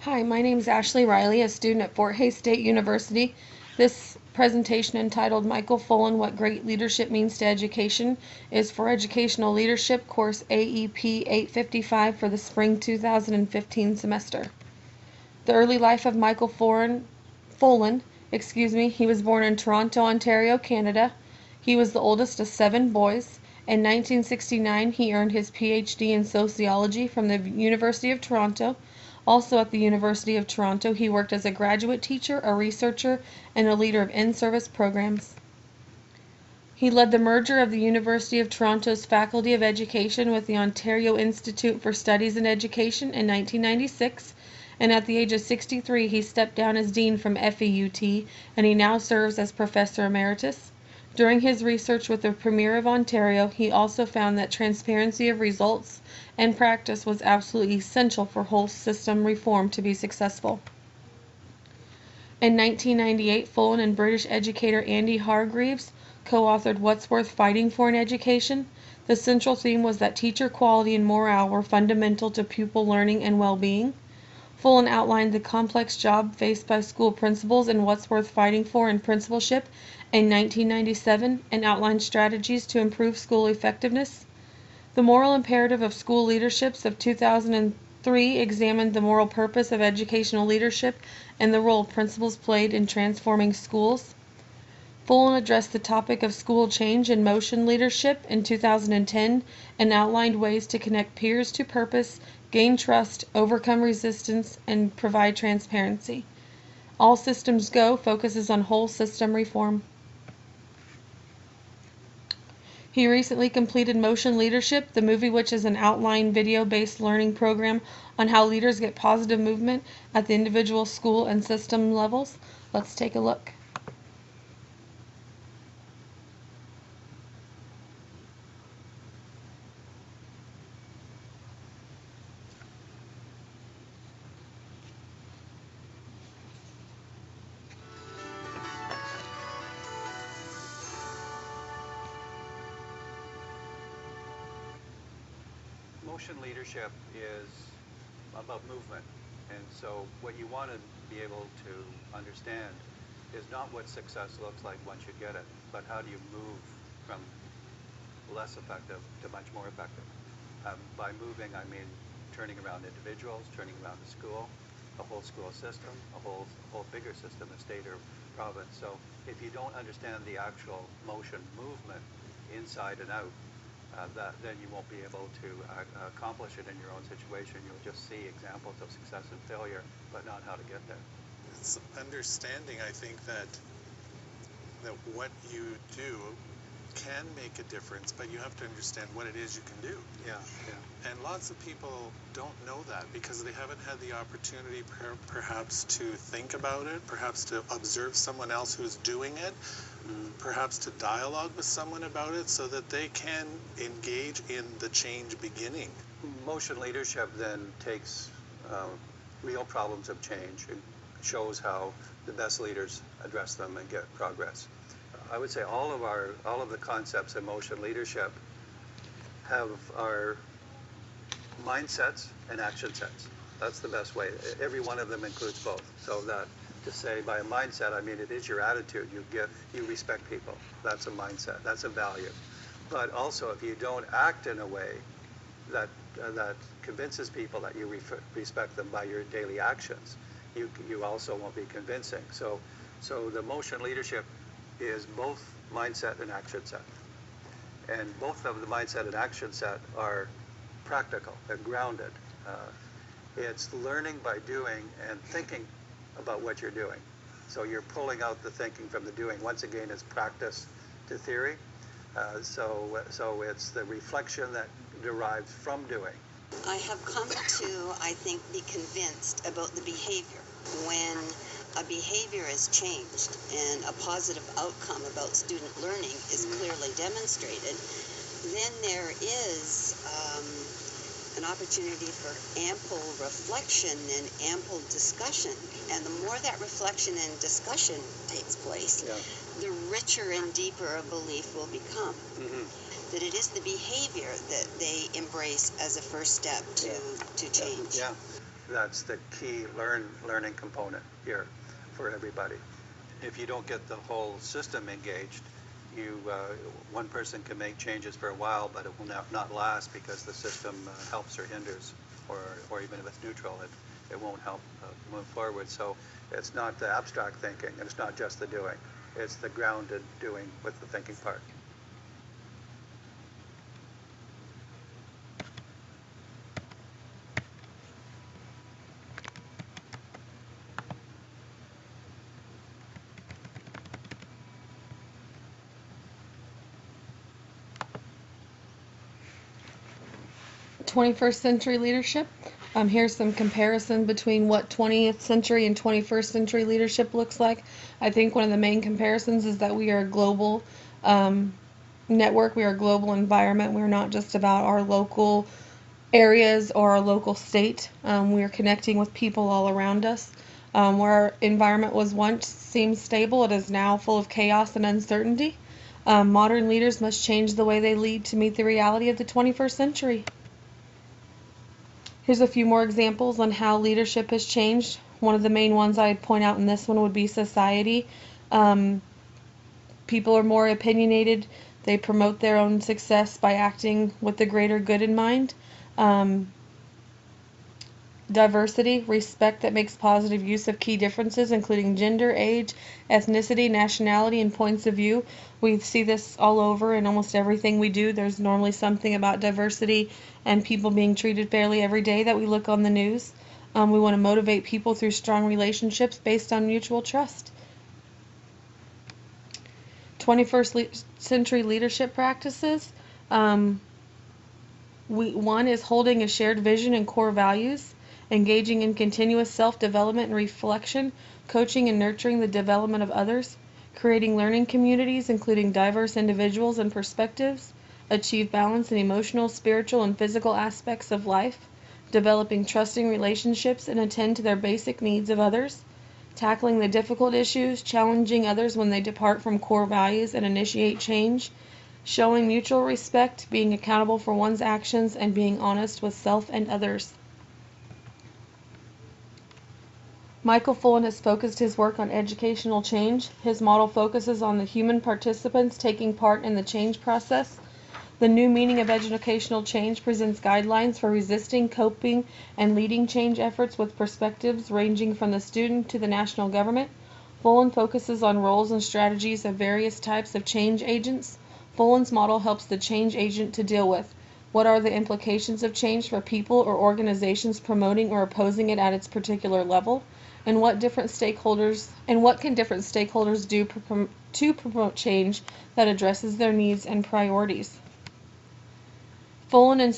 Hi, my name is Ashley Riley, a student at Fort Hays State University. This presentation entitled Michael Fullan, What Great Leadership Means to Education is for Educational Leadership course AEP 855 for the spring 2015 semester. The early life of Michael Fullan, he was born in Toronto, Ontario, Canada. He was the oldest of 7 boys. In 1969, he earned his PhD in sociology from the University of Toronto. Also at the University of Toronto, he worked as a graduate teacher, a researcher, and a leader of in-service programs. He led the merger of the University of Toronto's Faculty of Education with the Ontario Institute for Studies in Education in 1996, and at the age of 63 he stepped down as dean from FEUT, and he now serves as professor emeritus. During his research with the Premier of Ontario, he also found that transparency of results and practice was absolutely essential for whole system reform to be successful. In 1998, Fullan and British educator Andy Hargreaves co-authored What's Worth Fighting For in Education. The central theme was that teacher quality and morale were fundamental to pupil learning and well-being. Fullan outlined the complex job faced by school principals in What's Worth Fighting For in Principalship in 1997 and outlined strategies to improve school effectiveness. The Moral Imperative of School Leaderships of 2003 examined the moral purpose of educational leadership and the role principals played in transforming schools. Fullan addressed the topic of school change and motion leadership in 2010 and outlined ways to connect peers to purpose, gain trust, overcome resistance, and provide transparency. All Systems Go focuses on whole system reform. He recently completed Motion Leadership, the movie, which is an outline video-based learning program on how leaders get positive movement at the individual school and system levels. Let's take a look. Motion leadership is about movement, and so what you want to be able to understand is not what success looks like once you get it, but how do you move from less effective to much more effective. By moving, I mean turning around individuals, turning around the school, a whole school system, a whole bigger system, a state or province. So if you don't understand the actual motion movement inside and out, then you won't be able to accomplish it in your own situation. You'll just see examples of success and failure, but not how to get there. It's understanding, I think, that what you do can make a difference, but you have to understand what it is you can do. Yeah. And lots of people don't know that because they haven't had the opportunity perhaps to think about it, perhaps to observe someone else who's doing it, perhaps to dialogue with someone about it so that they can engage in the change beginning. Motion leadership then takes real problems of change and shows how the best leaders address them and get progress. I would say all of the concepts in motion leadership have our mindsets and action sets. That's the best way. Every one of them includes both. So that to say by a mindset, I mean it is your attitude. You respect people. That's a mindset. That's a value. But also, if you don't act in a way that convinces people that you respect them by your daily actions, you also won't be convincing. So the motion leadership is both mindset and action set. And both of the mindset and action set are practical. They're grounded. It's learning by doing and thinking about what you're doing. So you're pulling out the thinking from the doing. Once again, it's practice to theory. So it's the reflection that derives from doing. I have come to, I think, be convinced about the behavior. When a behavior is changed and a positive outcome about student learning is clearly demonstrated, then there is an opportunity for ample reflection and ample discussion. And the more that reflection and discussion takes place, the richer and deeper a belief will become. That it is the behavior that they embrace as a first step to change. That's the key learning component here for everybody. If you don't get the whole system engaged, one person can make changes for a while, but it will not last because the system helps or hinders, or even if it's neutral, it won't help move forward. So it's not the abstract thinking, and it's not just the doing. It's the grounded doing with the thinking part. 21st century leadership. Here's some comparison between what 20th century and 21st century leadership looks like. I think one of the main comparisons is that we are a global network, we are a global environment. We're not just about our local areas or our local state. We are connecting with people all around us. Where our environment was once seemed stable, it is now full of chaos and uncertainty. Modern leaders must change the way they lead to meet the reality of the 21st century. Here's a few more examples on how leadership has changed. One of the main ones I'd point out in this one would be society. People are more opinionated. They promote their own success by acting with the greater good in mind. Diversity, respect that makes positive use of key differences, including gender, age, ethnicity, nationality, and points of view. We see this all over in almost everything we do. There's normally something about diversity and people being treated fairly every day that we look on the news. We want to motivate people through strong relationships based on mutual trust. 21st century leadership practices. One is holding a shared vision and core values, engaging in continuous self-development and reflection, coaching and nurturing the development of others, creating learning communities including diverse individuals and perspectives, achieve balance in emotional, spiritual, and physical aspects of life, developing trusting relationships and attend to their basic needs of others, tackling the difficult issues, challenging others when they depart from core values and initiate change, showing mutual respect, being accountable for one's actions, and being honest with self and others. Michael Fullan has focused his work on educational change. His model focuses on the human participants taking part in the change process. The new meaning of educational change presents guidelines for resisting, coping, and leading change efforts with perspectives ranging from the student to the national government. Fullan focuses on roles and strategies of various types of change agents. Fullan's model helps the change agent to deal with what are the implications of change for people or organizations promoting or opposing it at its particular level, and what can different stakeholders do to promote change that addresses their needs and priorities. Fullan and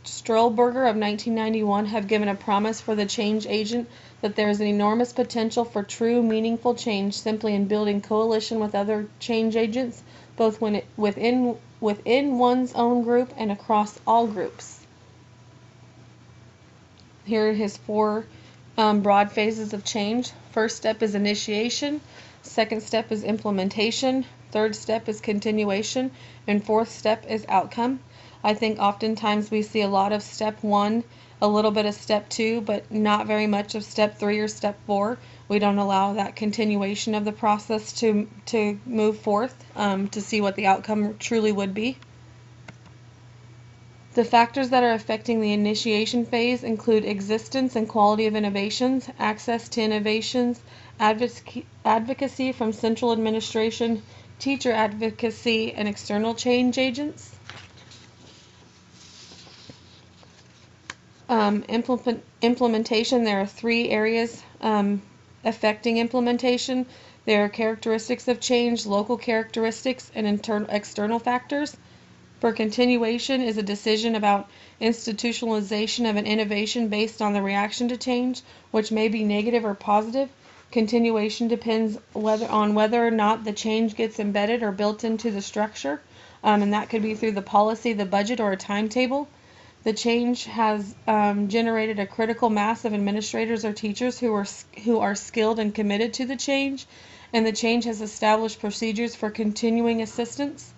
Strollberger of 1991 have given a promise for the change agent that there is an enormous potential for true, meaningful change simply in building coalition with other change agents, both within one's own group and across all groups. Here are his four broad phases of change. First step is initiation, second step is implementation, third step is continuation, and fourth step is outcome. I think oftentimes we see a lot of step 1, a little bit of step 2, but not very much of step 3 or step 4. We don't allow that continuation of the process to move forth to see what the outcome truly would be. The factors that are affecting the initiation phase include existence and quality of innovations, access to innovations, advocacy from central administration, teacher advocacy, and external change agents. Implementation, there are 3 areas affecting implementation. There are characteristics of change, local characteristics, and external factors. For continuation is a decision about institutionalization of an innovation based on the reaction to change, which may be negative or positive. Continuation depends on whether or not the change gets embedded or built into the structure, and that could be through the policy, the budget, or a timetable. The change has generated a critical mass of administrators or teachers who are skilled and committed to the change, and the change has established procedures for continuing assistance.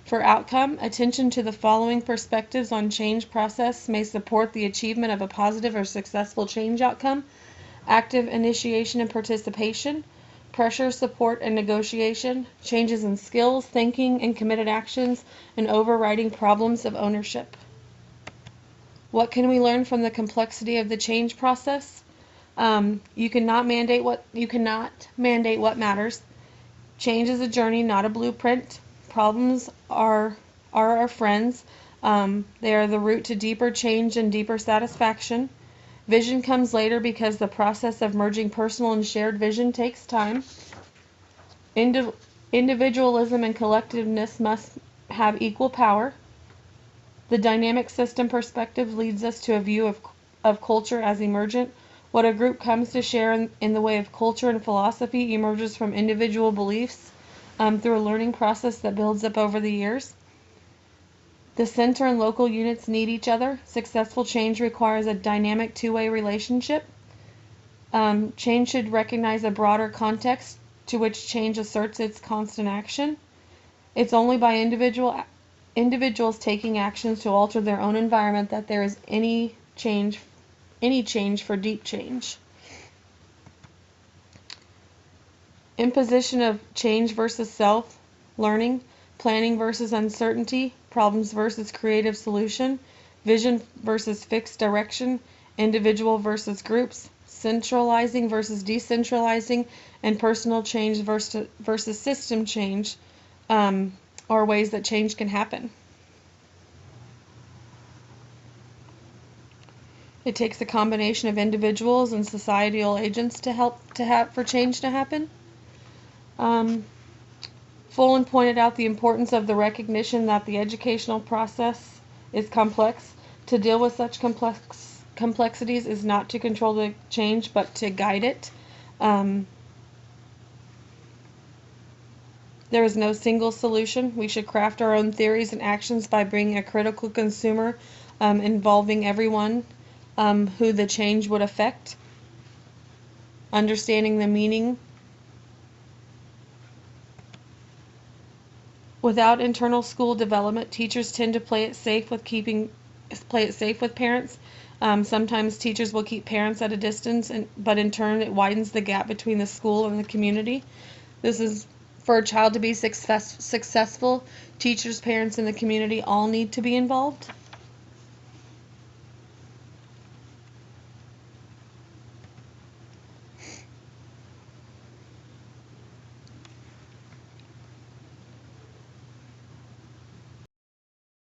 For outcome, attention to the following perspectives on change process may support the achievement of a positive or successful change outcome: active initiation and participation, pressure, support, and negotiation, changes in skills, thinking, and committed actions, and overriding problems of ownership. What can we learn from the complexity of the change process? You cannot mandate what matters. Change is a journey, not a blueprint. Problems are our friends. They are the route to deeper change and deeper satisfaction. Vision comes later because the process of merging personal and shared vision takes time. Individualism and collectiveness must have equal power. The dynamic system perspective leads us to a view of culture as emergent. What a group comes to share in the way of culture and philosophy emerges from individual beliefs through a learning process that builds up over the years. The center and local units need each other. Successful change requires a dynamic two-way relationship. Change should recognize a broader context to which change asserts its constant action. It's only by individuals taking actions to alter their own environment that there is any change for deep change. Imposition of change versus self, learning, planning versus uncertainty, problems versus creative solution, vision versus fixed direction, individual versus groups, centralizing versus decentralizing, and personal change versus system change are ways that change can happen. It takes a combination of individuals and societal agents for change to happen. Fullan pointed out the importance of the recognition that the educational process is complex. To deal with such complexities is not to control the change, but to guide it. There is no single solution. We should craft our own theories and actions by bringing a critical consumer involving everyone who the change would affect, understanding the meaning. Without internal school development, teachers tend to play it safe with parents. Sometimes teachers will keep parents at a distance, but in turn it widens the gap between the school and the community. This is for a child to be successful. Teachers, parents, and the community all need to be involved.